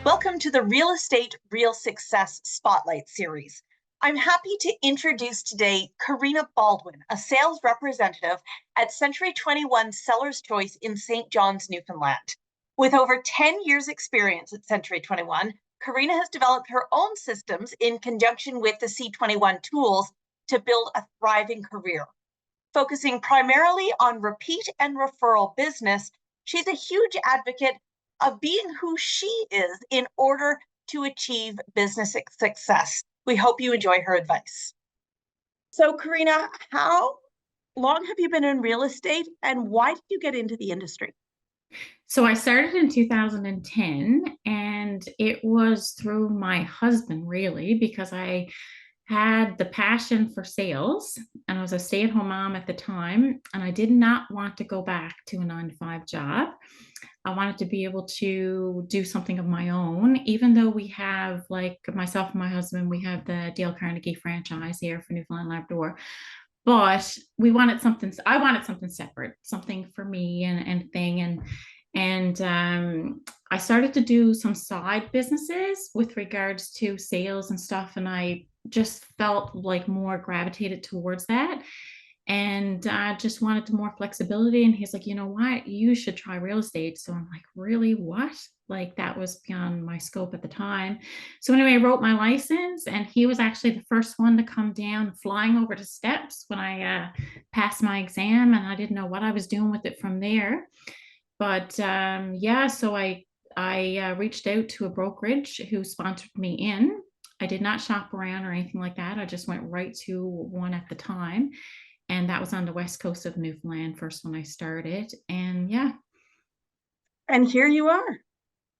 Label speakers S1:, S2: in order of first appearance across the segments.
S1: Welcome to the Real Estate Real Success Spotlight Series. I'm happy to introduce today Corina Baldwin, a sales representative at Century 21 Seller's Choice in St. John's, Newfoundland. With over 10 years' experience at Century 21, Corina has developed her own systems in conjunction with the C21 tools to build a thriving career. Focusing primarily on repeat and referral business, she's a huge advocate of being who she is in order to achieve business success. We hope you enjoy her advice. So, Corina, how long have you been in real estate and why did you get into the industry?
S2: So I started in 2010, and it was through my husband, really, because I had the passion for sales and I was a stay-at-home mom at the time, and I did not want to go back to a 9 to 5 job. I wanted to be able to do something of my own, even though we have, like, myself and my husband, we have the Dale Carnegie franchise here for Newfoundland Labrador. But I wanted something separate, something for me and thing. And I started to do some side businesses with regards to sales and stuff. And I just felt like more gravitated towards that. And I just wanted more flexibility. And he's like, you know what? You should try real estate. So I'm like, really? What? Like, that was beyond my scope at the time. So anyway, I wrote my license, and he was actually the first one to come down flying over the steps when I passed my exam, and I didn't know what I was doing with it from there. But yeah, so I reached out to a brokerage who sponsored me in. I did not shop around or anything like that. I just went right to one at the time, and that was on the west coast of Newfoundland, first when I started. And yeah,
S1: And here you are.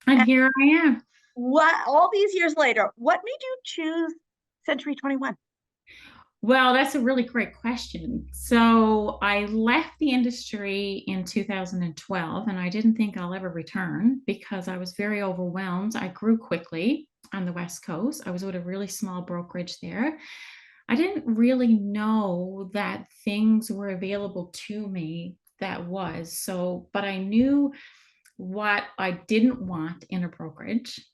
S2: and
S1: And
S2: here I am.
S1: what all these years later, what made you choose Century 21?
S2: Well, that's a really great question. So I left the industry in 2012, and I didn't think I'll ever return because I was very overwhelmed. I grew quickly on the West Coast. I was with a really small brokerage there. I didn't really know that things were available to me that was so, but I knew what I didn't want in a brokerage.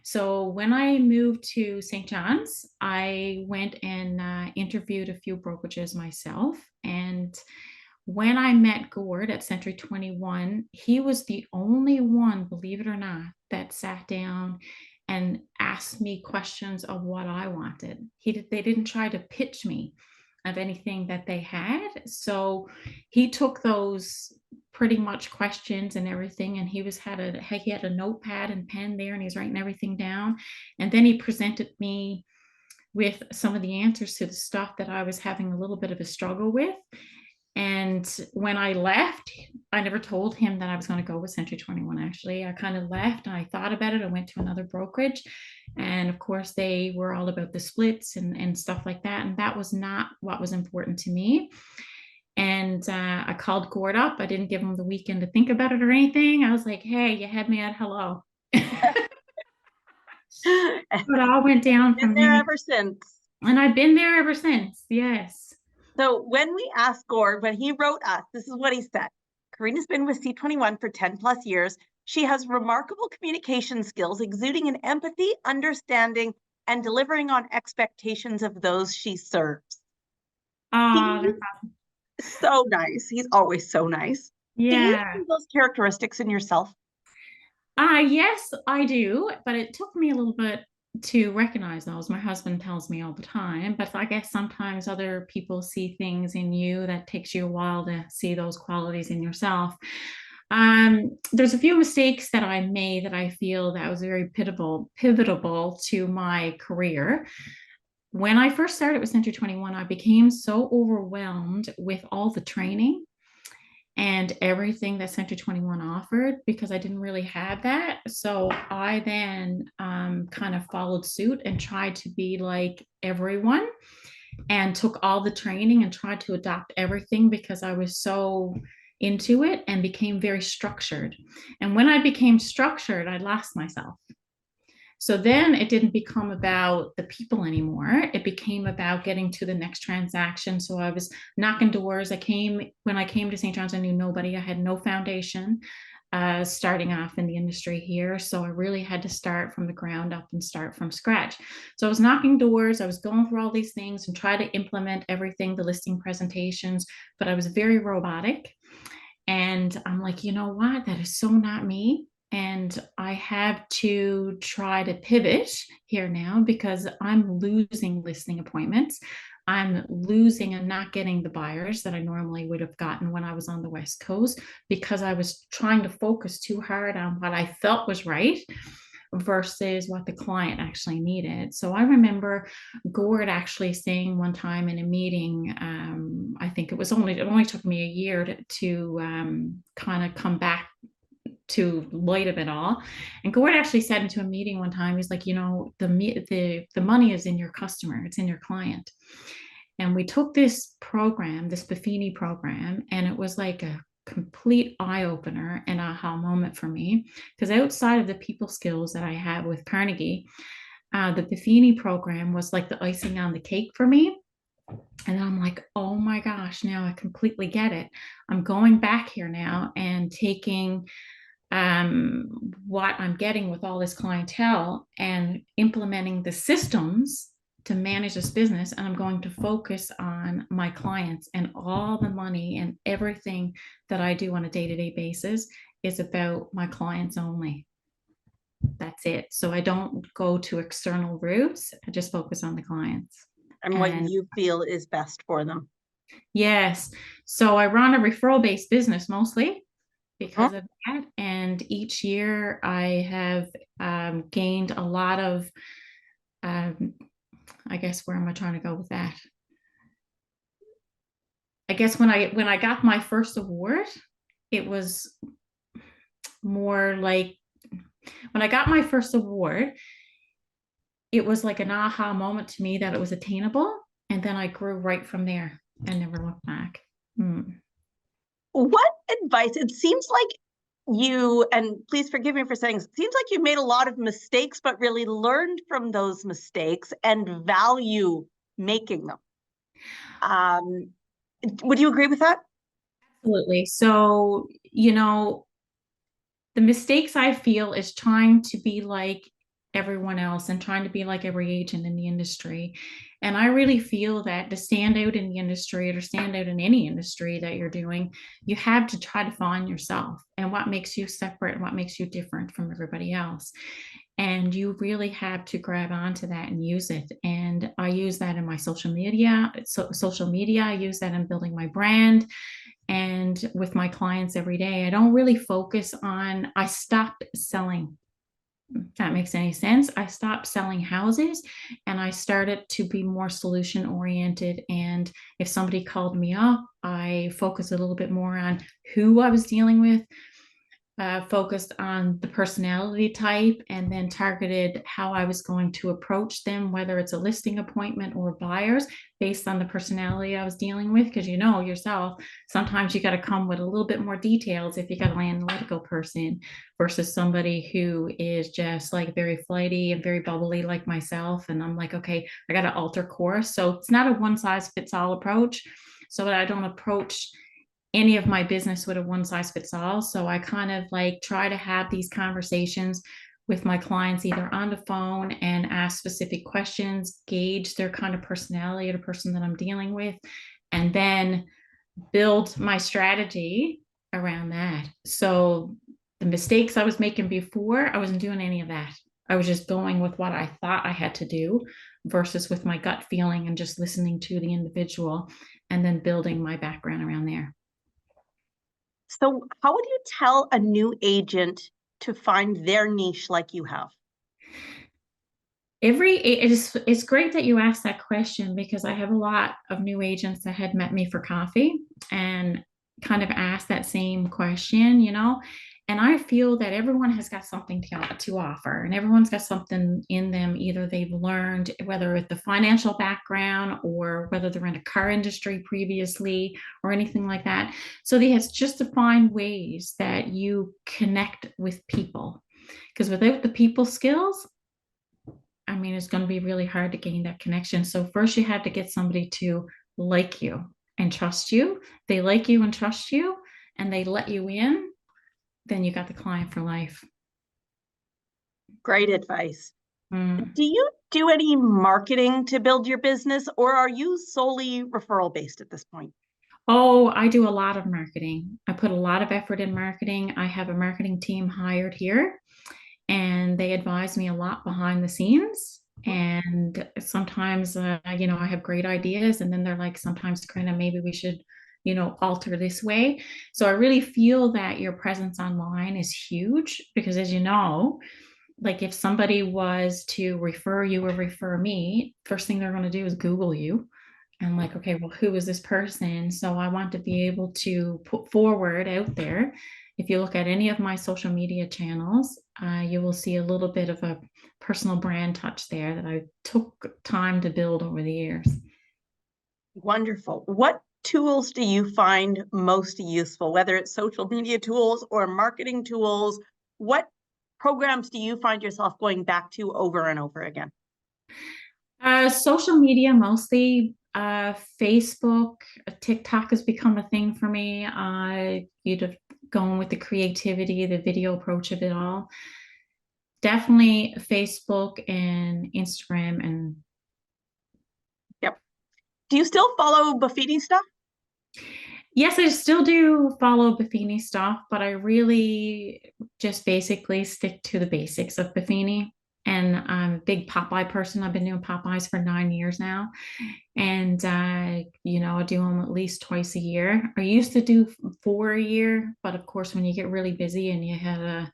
S2: So when I moved to St. John's, I went and interviewed a few brokerages myself. And when I met Gord at Century 21, he was the only one, believe it or not, that sat down and asked me questions of what I wanted. They didn't try to pitch me of anything that they had. So he took those pretty much questions and everything, and he had a notepad and pen there, and he's writing everything down. And then he presented me with some of the answers to the stuff that I was having a little bit of a struggle with. And when I left, I never told him that I was going to go with Century 21. Actually, I kind of left and I thought about it. I went to another brokerage. And of course, they were all about the splits and stuff like that. And that was not what was important to me. And I called Gord up. I didn't give him the weekend to think about it or anything. I was like, hey, you had me at hello.
S1: And
S2: But all went down
S1: been
S2: from
S1: there
S2: there.
S1: ever since.
S2: And I've been there ever since. Yes.
S1: So when we asked Gord, when he wrote us, this is what he said. Karina's been with C21 for 10 plus years. She has remarkable communication skills, exuding an empathy, understanding, and delivering on expectations of those she serves.
S2: Oh,
S1: He's so nice. He's always so nice. Do you
S2: yeah.
S1: see those characteristics in yourself?
S2: Yes, I do, but it took me a little bit to recognize those. My husband tells me all the time, but I guess sometimes other people see things in you that takes you a while to see those qualities in yourself. There's a few mistakes that I made that I feel that was very pivotal to my career. When I first started with Century 21, I became so overwhelmed with all the training and everything that Century 21 offered because I didn't really have that. So I then kind of followed suit and tried to be like everyone and took all the training and tried to adopt everything because I was so into it and became very structured. And when I became structured, I lost myself. So then it didn't become about the people anymore. It became about getting to the next transaction. So I was knocking doors. When I came to St. John's, I knew nobody. I had no foundation. starting off in the industry here. So I really had to start from the ground up and start from scratch. So I was knocking doors, I was going through all these things and try to implement everything, the listing presentations, but I was very robotic. And I'm like, you know what? That is so not me. And I have to try to pivot here now because I'm losing listing appointments. I'm losing and not getting the buyers that I normally would have gotten when I was on the West Coast because I was trying to focus too hard on what I felt was right versus what the client actually needed. So I remember Gord actually saying one time in a meeting, I think it only took me a year to kind of come back to light of it all. And Gord actually said into a meeting one time, he's like, the money is in your customer, it's in your client. And we took this program, this Buffini program, and it was like a complete eye opener and aha moment for me. Because outside of the people skills that I had with Carnegie, the Buffini program was like the icing on the cake for me. And I'm like, oh my gosh, now I completely get it. I'm going back here now and taking what I'm getting with all this clientele and implementing the systems to manage this business. And I'm going to focus on my clients, and all the money and everything that I do on a day-to-day basis is about my clients only. That's it. So I don't go to external routes. I just focus on the clients.
S1: And what you feel is best for them.
S2: Yes. So I run a referral based business mostly because of that. And each year I have gained a lot of, I guess, where am I trying to go with that? I guess when I got my first award, it was more like when I got my first award, it was like an aha moment to me that it was attainable. And then I grew right from there and never looked back.
S1: What advice? It seems like you, and please forgive me for saying, it seems like you made a lot of mistakes, but really learned from those mistakes and value making them. Would you agree with that?
S2: Absolutely. So, the mistakes I feel is trying to be like everyone else and trying to be like every agent in the industry. And I really feel that to stand out in the industry or stand out in any industry that you're doing, you have to try to find yourself and what makes you separate and what makes you different from everybody else. And you really have to grab onto that and use it. And I use that in my social media. Social media, I use that in building my brand and with my clients every day. I don't really focus on, I stopped selling. If that makes any sense. I stopped selling houses and I started to be more solution oriented. And if somebody called me up, I focused a little bit more on who I was dealing with, focused on the personality type, and then targeted how I was going to approach them, whether it's a listing appointment or buyers, based on the personality I was dealing with. Because you know yourself, sometimes you got to come with a little bit more details if you got an analytical person versus somebody who is just like very flighty and very bubbly like myself. And I'm like, okay, I got to alter course. So it's not a one size fits all approach. So that I don't approach any of my business with a one size fits all. So I kind of like try to have these conversations with my clients either on the phone and ask specific questions, gauge their kind of personality of the person that I'm dealing with, and then build my strategy around that. So the mistakes I was making before, I wasn't doing any of that. I was just going with what I thought I had to do versus with my gut feeling and just listening to the individual and then building my background around there.
S1: So how would you tell a new agent to find their niche like you have?
S2: It's great that you asked that question because I have a lot of new agents that had met me for coffee and kind of asked that same question. And I feel that everyone has got something to offer, and everyone's got something in them. Either they've learned, whether with the financial background or whether they're in a car industry previously or anything like that. So they have just to find ways that you connect with people, because without the people skills, I mean, it's going to be really hard to gain that connection. So first you have to get somebody to like you and trust you. They like you and trust you, and they let you in. then you got the client for life.
S1: Great advice.
S2: Mm.
S1: Do you do any marketing to build your business, or are you solely referral based at this point?
S2: Oh, I do a lot of marketing. I put a lot of effort in marketing. I have a marketing team hired here, and they advise me a lot behind the scenes. And sometimes, I have great ideas, and then they're like, sometimes, Karina, maybe we should, alter this way. So I really feel that your presence online is huge because, as you know, like if somebody was to refer you or refer me, first thing they're going to do is Google you and like, okay, well, who is this person? So I want to be able to put forward out there. If you look at any of my social media channels, you will see a little bit of a personal brand touch there that I took time to build over the years.
S1: Wonderful. What tools do you find most useful, whether it's social media tools or marketing tools? What programs do you find yourself going back to over and over again?
S2: Social media mostly. Facebook, TikTok has become a thing for me. You'd going with the creativity, the video approach of it all. Definitely Facebook and Instagram. And
S1: Yep. Do you still follow Buffini stuff?
S2: yes, I still do follow Buffini stuff, but I really just basically stick to the basics of Buffini. And I'm a big Popeye person. I've been doing Popeyes for 9 years now. And, I do them at least twice a year. I used to do four a year, but of course, when you get really busy and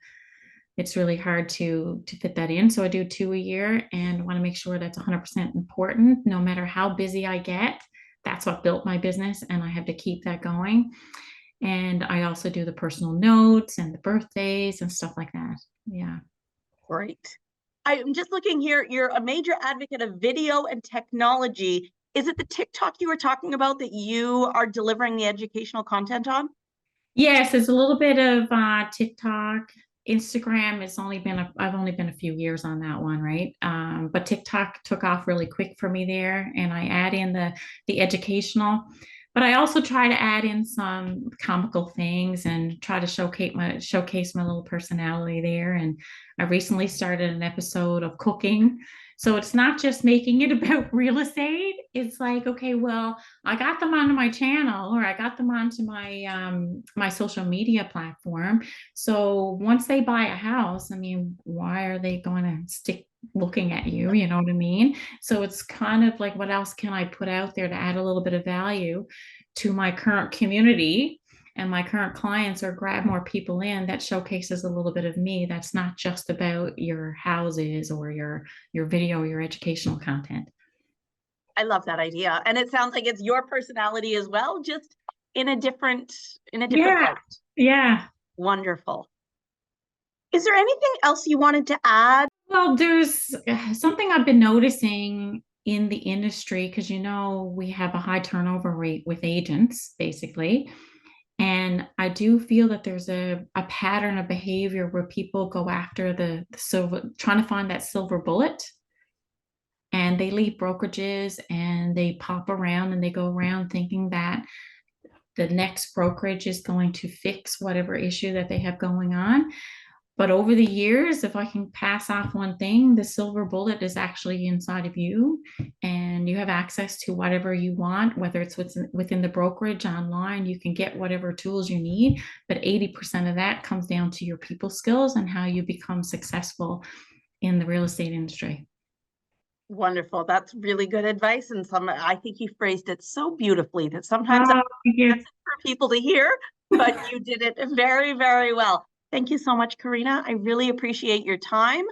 S2: it's really hard to fit that in. So I do two a year and want to make sure that's 100% important. No matter how busy I get, that's what built my business, and I have to keep that going. And I also do the personal notes and the birthdays and stuff like that. Yeah.
S1: Great. I'm just looking here. You're a major advocate of video and technology. Is it the TikTok you were talking about that you are delivering the educational content on?
S2: Yes, it's a little bit of TikTok. Instagram has I've only been a few years on that one, right? But TikTok took off really quick for me there, and I add in the educational, but I also try to add in some comical things and try to showcase my little personality there. And I recently started an episode of cooking. So it's not just making it about real estate. It's like, okay, well, I got them onto my channel or I got them onto my social media platform. So once they buy a house, I mean, why are they going to stick looking at you? You know what I mean? So it's kind of like, what else can I put out there to add a little bit of value to my current community and my current clients, or grab more people in that showcases a little bit of me that's not just about your houses or your video, your educational content.
S1: I love that idea. And it sounds like it's your personality as well, just in a different
S2: Yeah,
S1: light.
S2: yeah.
S1: Wonderful. Is there anything else you wanted to add?
S2: Well, there's something I've been noticing in the industry because we have a high turnover rate with agents, basically. And I do feel that there's a pattern of behavior where people go after the silver, trying to find that silver bullet. And they leave brokerages and they pop around and they go around thinking that the next brokerage is going to fix whatever issue that they have going on. But over the years, if I can pass off one thing, the silver bullet is actually inside of you, and you have access to whatever you want, whether it's within the brokerage, online, you can get whatever tools you need. But 80% of that comes down to your people skills and how you become successful in the real estate industry.
S1: Wonderful. That's really good advice. And I think you phrased it so beautifully that sometimes
S2: Oh,
S1: that's for people to hear, but you did it very, very well. Thank you so much, Corina. I really appreciate your time.